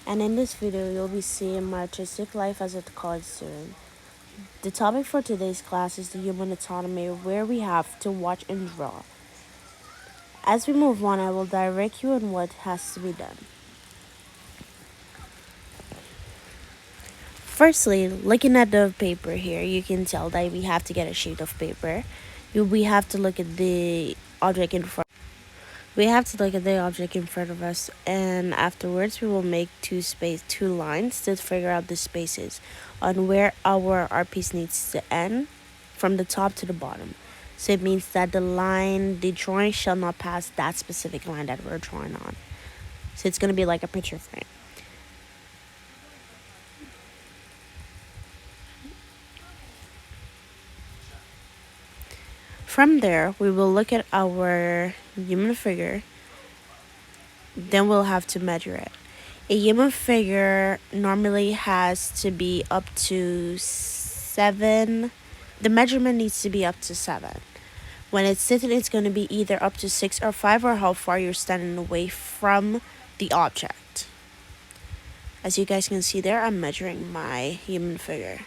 and in this video you'll be seeing my artistic life as a college student. The topic for today's class is the human autonomy, where we have to watch and draw. As we move on, I will direct you on what has to be done. Firstly, looking at the paper here, you can tell that we have to get a sheet of paper. We have to look at the object in front. We have to look at the object in front of us, and afterwards we will make two lines to figure out the spaces on where our piece needs to end from the top to the bottom. So it means that the drawing shall not pass that specific line that we're drawing on. So it's going to be like a picture frame. From there, we will look at our human figure. Then we'll have to measure it. A human figure normally has to be up to 7. The measurement needs to be up to 7. When it's sitting, it's going to be either up to 6 or 5, or how far you're standing away from the object. As you guys can see there, I'm measuring my human figure.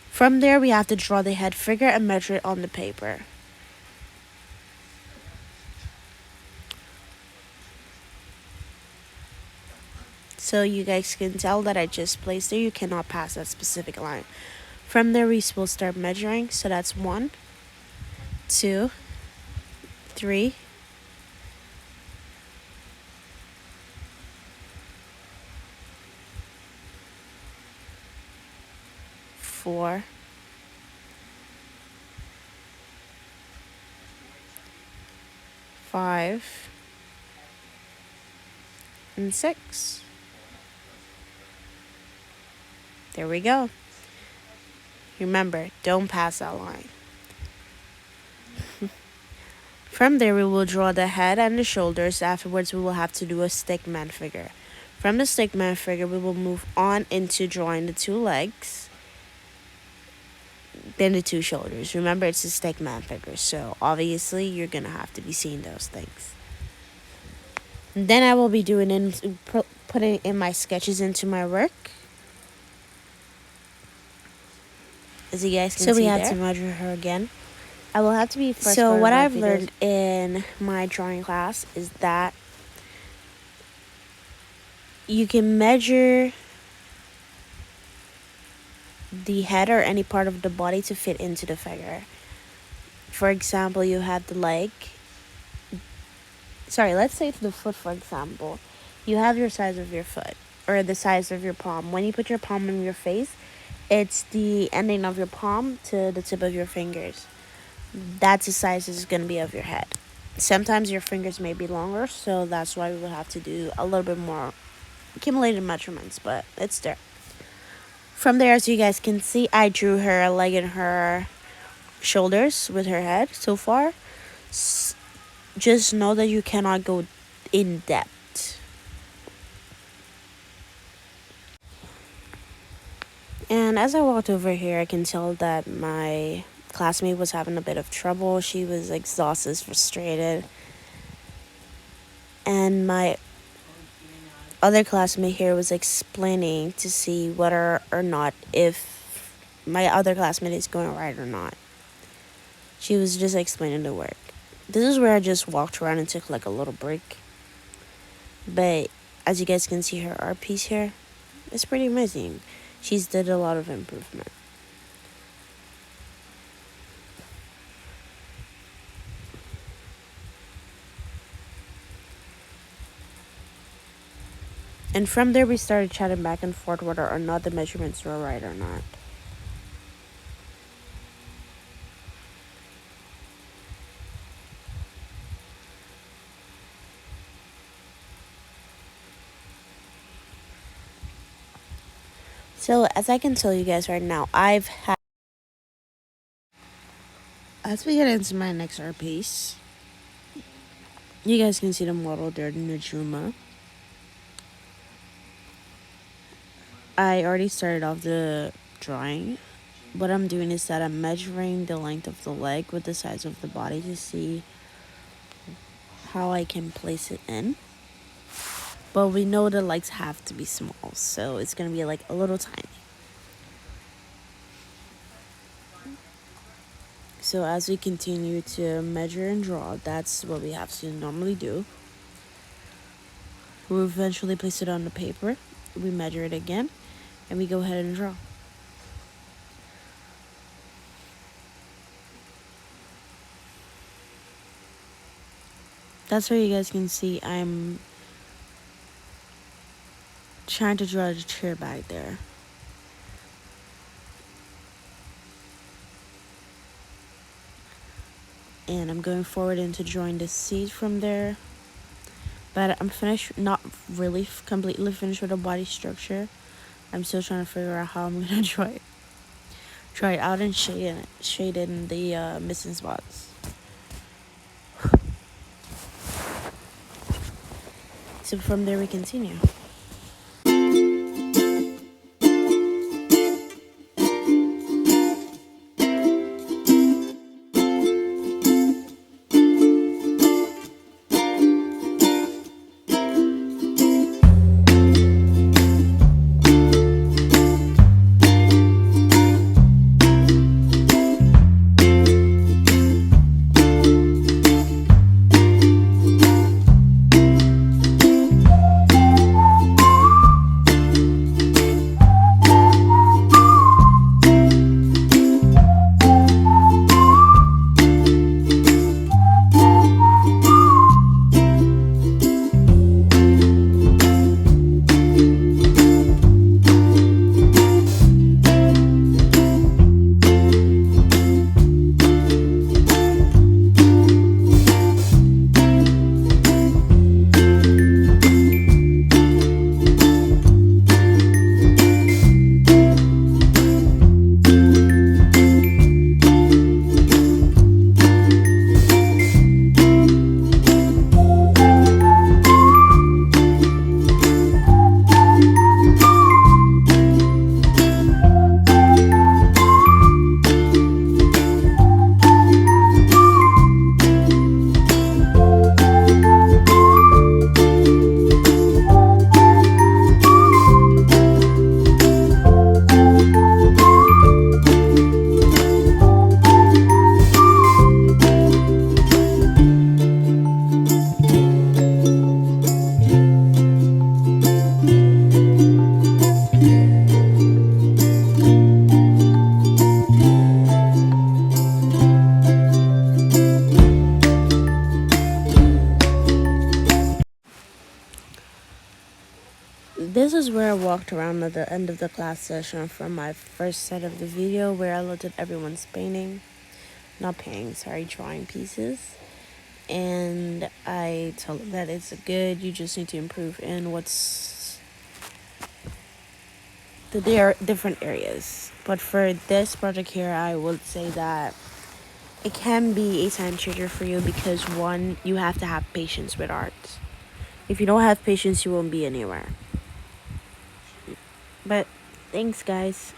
From there, we have to draw the head figure and measure it on the paper. So you guys can tell that I just placed there. You cannot pass that specific line. From there, we will start measuring. So that's 1, 2, 3, 4, 5, and 6. There we go. Remember, don't pass that line. From there, we will draw the head and the shoulders. Afterwards, we will have to do a stickman figure. From the stickman figure, we will move on into drawing the 2 legs, then the 2 shoulders. Remember, it's a stickman figure, so obviously you're going to have to be seeing those things. Then I will be putting in my sketches into my work. As you guys can see, so we have to measure her again. I will have to be first. So what I've learned in my drawing class is that you can measure the head or any part of the body to fit into the figure. For example, you have the leg. Sorry, let's say the foot, for example. You have your size of your foot, or the size of your palm. When you put your palm in your face, it's the ending of your palm to the tip of your fingers. That's the size is going to be of your head. Sometimes your fingers may be longer, so that's why we will have to do a little bit more accumulated measurements, but it's there. From there, as you guys can see, I drew her leg and her shoulders with her head so far. Just know that you cannot go in depth. And as I walked over here, I can tell that my classmate was having a bit of trouble. She was exhausted, frustrated. And my other classmate here was explaining to see whether or not if my other classmate is going right or not. She was just explaining the work. This is where I just walked around and took like a little break. But as you guys can see, her art piece here, it's pretty amazing. She's did a lot of improvement. And from there, we started chatting back and forth whether or not the measurements were right or not. So, as I can tell you guys right now, as we get into my next art piece, you guys can see the model there, Najuma. I already started off the drawing. What I'm doing is that I'm measuring the length of the leg with the size of the body to see how I can place it in. but we know the legs have to be small, so it's gonna be like a little tiny. So as we continue to measure and draw, that's what we have to normally do. We eventually place it on the paper, we measure it again, and we go ahead and draw. That's where you guys can see I'm trying to draw the chair back there. And I'm going forward into drawing the seat from there. But I'm finished, not really completely finished with the body structure. I'm still trying to figure out how I'm gonna draw it out and shade in the missing spots. So from there we continue. This is where I walked around at the end of the class session from my first set of the video, where I looked at everyone's drawing pieces. And I told them that it's good, you just need to improve in what's the different areas. But for this project here, I would say that it can be a time changer for you because, one, you have to have patience with art. If you don't have patience, you won't be anywhere. But thanks, guys.